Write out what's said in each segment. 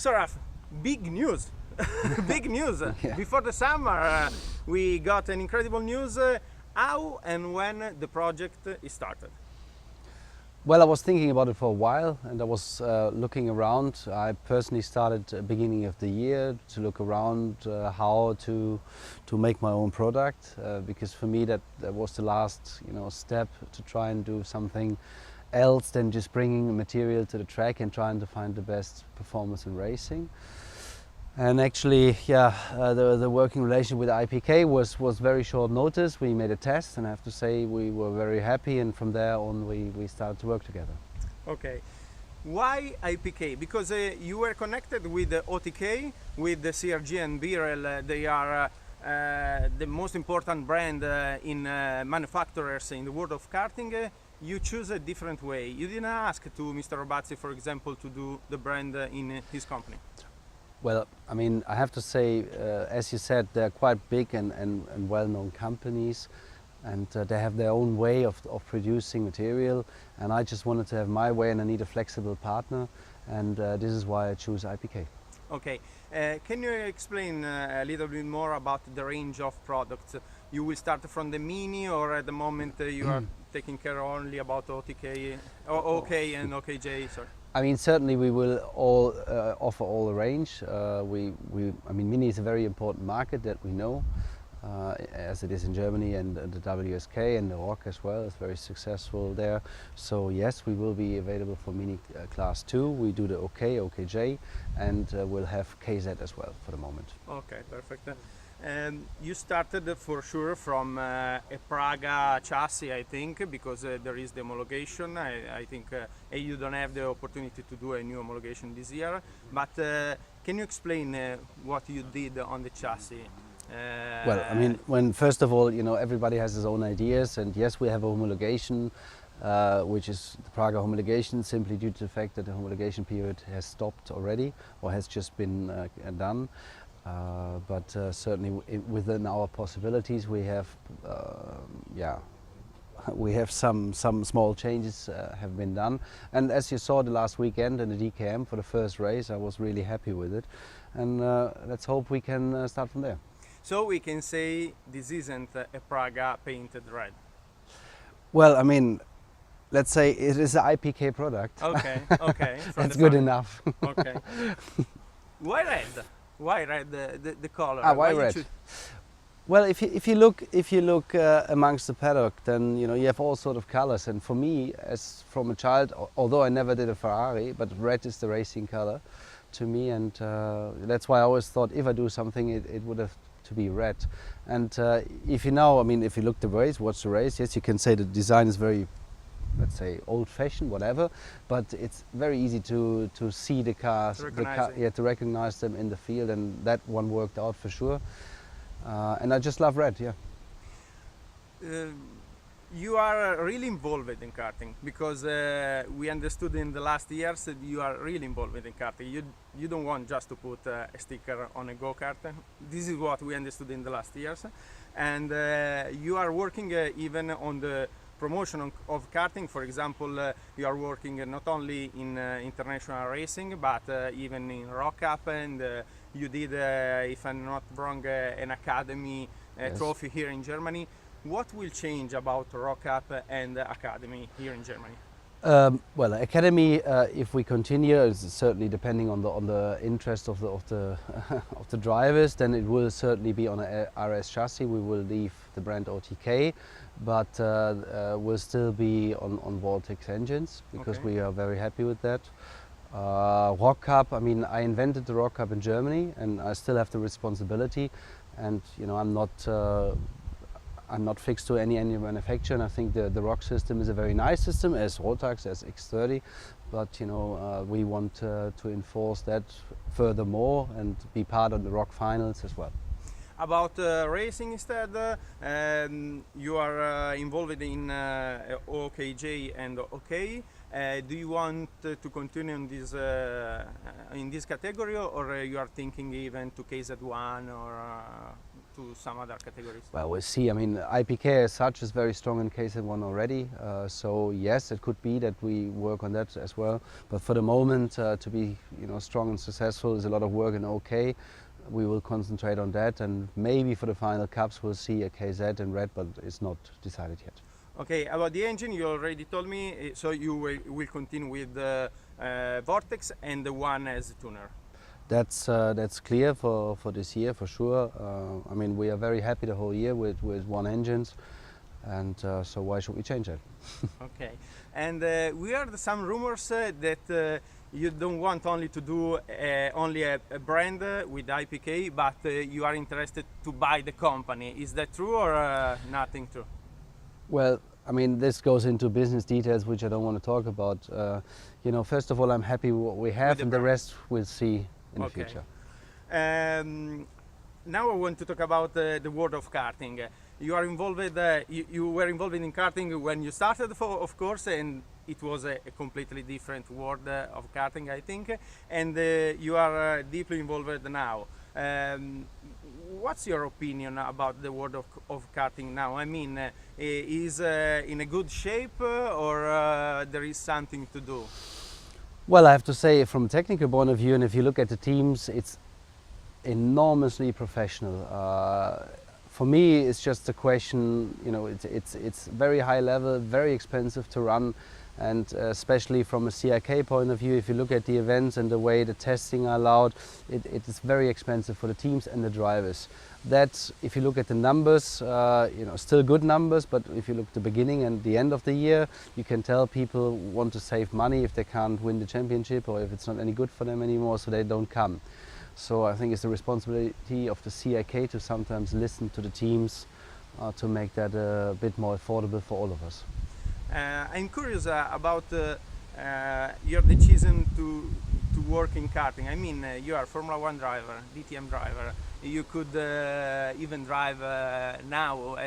So Ralf, big news, big news. Yeah. Before the summer, we got an incredible news. How and when the project is started? Well, I was thinking about it for a while, and I was looking around. I personally started at beginning of the year to look around how to make my own product, because for me that was the last step to try and do something else than just bringing material to the track and trying to find the best performance in racing. And actually, yeah, the working relation with IPK was very short notice. We made a test, and I have to say we were very happy. And from there on, we started to work together. Okay. Why IPK? Because you were connected with the OTK, with the CRG and Birel. They are the most important brand in manufacturers in the world of karting. You choose a different way. You didn't ask to Mr. Robazzi, for example, to do the brand in his company. Well, I mean, I have to say, as you said, they're quite big and well-known companies, and they have their own way of producing material, and I just wanted to have my way, and I need a flexible partner, and this is why I choose IPK. Okay, can you explain a little bit more about the range of products? You will start from the Mini, or at the moment you are taking care only about OTK, OK and OKJ, sorry? I mean, certainly we will all offer all the range. I mean, Mini is a very important market that we know, as it is in Germany, and the WSK and the Rock as well is very successful there. So yes, we will be available for Mini Class 2. We do the OK, OKJ, and we'll have KZ as well for the moment. Okay, perfect. You started for sure from a Praga chassis, I think, because there is the homologation. I think you don't have the opportunity to do a new homologation this year. But can you explain what you did on the chassis? Well, I mean, first of all, everybody has his own ideas, and yes, we have a homologation, which is the Praga homologation, simply due to the fact that the homologation period has stopped already, or has just been done. But certainly within our possibilities, we have, we have some small changes have been done. And as you saw the last weekend in the DKM for the first race, I was really happy with it. And let's hope we can start from there. So we can say this isn't a Praga painted red. Well, I mean, let's say it is an IPK product. Okay, okay. That's good enough. Okay. Why red? Why red? The color? Why red? Well, if you look amongst the paddock, then you have all sort of colors. And for me, as from a child, although I never did a Ferrari, but red is the racing color to me, and that's why I always thought if I do something, it would have to be red. And if you look the race, watch the race, yes, you can say the design is very, let's say, old-fashioned, whatever, but it's very easy to see the cars, to recognize them in the field, and that one worked out for sure. And I just love red, yeah. You are really involved in karting, because we understood in the last years that you are really involved in karting. You don't want just to put a sticker on a go-kart. This is what we understood in the last years. And you are working even on the promotion of karting. For example, you are working not only in international racing, but even in Rock Cup, and you did, if I'm not wrong, an academy trophy here in Germany. What will change about Rock Cup and academy here in Germany? Well, academy, if we continue, is certainly depending on the interest of the of the drivers. Then it will certainly be on a RS chassis. We will leave the brand OTK, but we'll still be on Vortex engines, because we are very happy with that. Rock Cup, I mean, I invented the Rock Cup in Germany, and I still have the responsibility. And I'm not fixed to any manufacturer, and I think the Rock system is a very nice system, as Rotax, as X30, but we want to enforce that furthermore and be part of the Rock finals as well. About racing instead, you are involved in OKJ and OK. Do you want to continue in this category, or you are thinking even to KZ1 or to some other categories? Well, we'll see. I mean, IPK as such is very strong in KZ1 already. So yes, it could be that we work on that as well. But for the moment, to be strong and successful is a lot of work in OK. We will concentrate on that, and maybe for the final cups we'll see a KZ in red, but it's not decided yet. Okay, about the engine, you already told me, so you will continue with Vortex and the one as tuner. That's clear for this year, for sure. I mean, we are very happy the whole year with one engines, and so why should we change it? Okay, and we heard some rumors that you don't want only to do only a brand with IPK, but you are interested to buy the company. Is that true or nothing true? Well, I mean, this goes into business details which I don't want to talk about. First of all, I'm happy with what we have, and the rest we'll see in the future. Now I want to talk about the world of karting. You are involved. You were involved in karting when you started, of course, and it was a completely different world of karting, I think. And you are deeply involved now. What's your opinion about the world of karting now? I mean, is in a good shape, or there is something to do? Well, I have to say, from a technical point of view, and if you look at the teams, it's enormously professional. For me, it's just a question, it's very high level, very expensive to run, and especially from a CIK point of view, if you look at the events and the way the testing are allowed, it is very expensive for the teams and the drivers. That, if you look at the numbers, still good numbers, but if you look at the beginning and the end of the year, you can tell people want to save money if they can't win the championship or if it's not any good for them anymore, so they don't come. So I think it's the responsibility of the CIK to sometimes listen to the teams to make that a bit more affordable for all of us. I'm curious about your decision to work in karting. I mean, you are Formula 1 driver, DTM driver. You could even drive now,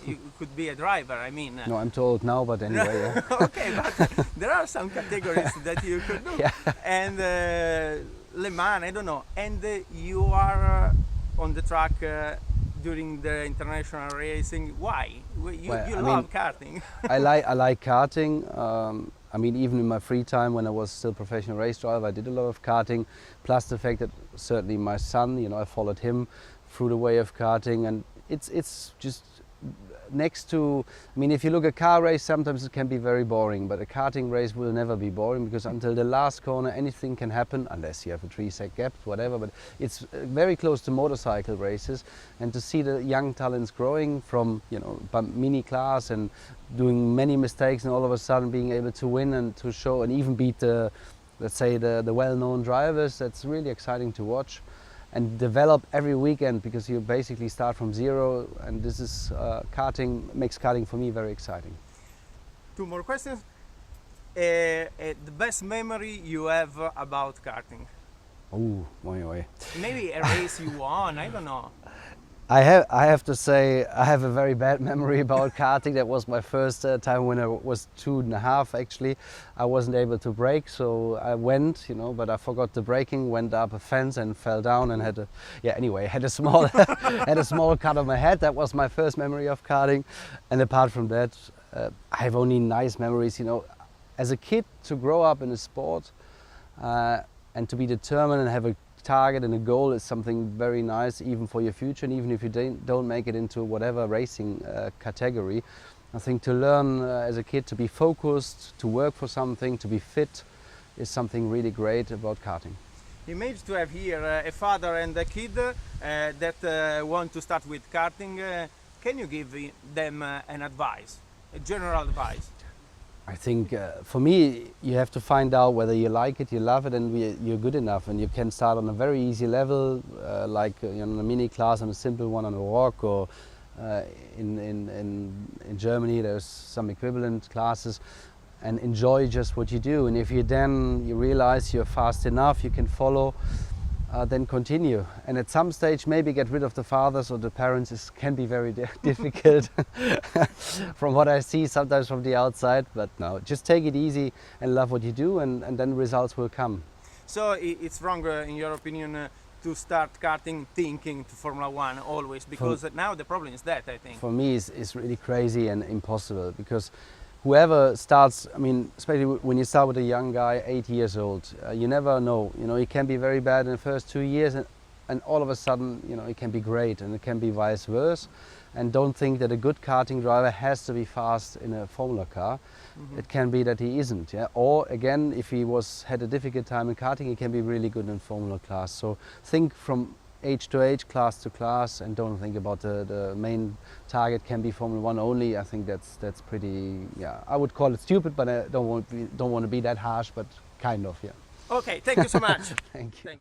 you could be a driver, I mean. No, I'm too old now, but anyway. Yeah. Okay, but there are some categories that you could do. Yeah. And Le Mans, I don't know. And you are on the track during the international racing. Why? You love karting. I like karting. I mean, even in my free time when I was still professional race driver, I did a lot of karting. Plus the fact that certainly my son, I followed him through the way of karting, and it's just next to. I mean, if you look at a car race, sometimes it can be very boring, but a karting race will never be boring because until the last corner, anything can happen unless you have a 3-second gap, whatever. But it's very close to motorcycle races, and to see the young talents growing from mini class and doing many mistakes, and all of a sudden being able to win and to show and even beat the, let's say, the well-known drivers, that's really exciting to watch. And develop every weekend, because you basically start from zero, and this is karting makes karting for me very exciting. 2 more questions. The best memory you have about karting? Oh, boy. Maybe a race you won, I don't know. I have to say I have a very bad memory about karting. That was my first time when I was 2.5 actually. I wasn't able to brake, so I went, but I forgot the braking, went up a fence and fell down and had a small had a small cut on my head. That was my first memory of karting, and apart from that, I have only nice memories. As a kid, to grow up in a sport and to be determined and have a target and a goal is something very nice, even for your future, and even if you don't make it into whatever racing category. I think to learn as a kid to be focused, to work for something, to be fit is something really great about karting. You managed to have here a father and a kid that want to start with karting. Can you give them an advice, a general advice? I think for me, you have to find out whether you like it, you love it, and you're good enough. And you can start on a very easy level, like on a mini class, on a simple one on a walk, or in Germany there's some equivalent classes, and enjoy just what you do. And if you realize you're fast enough, you can follow, then continue. And at some stage, maybe get rid of the fathers or the parents. It can be very difficult from what I see sometimes from the outside. But no, just take it easy and love what you do, and then results will come. So it's wrong, in your opinion, to start karting thinking to Formula One always? Because now the problem is that, I think. For me, it's really crazy and impossible, because whoever starts, I mean, especially when you start with a young guy, 8 years old, you never know. You know, he can be very bad in the first 2 years, and all of a sudden, you know, it can be great, and it can be vice versa. And don't think that a good karting driver has to be fast in a Formula car. It can be that he isn't, yeah. Or again, if he had a difficult time in karting, he can be really good in Formula class. So think from age to age, class to class, and don't think about the main target can be Formula One only. I think that's pretty, yeah. I would call it stupid, but I don't want to be that harsh, but kind of, yeah. Okay, thank you so much. Thank you.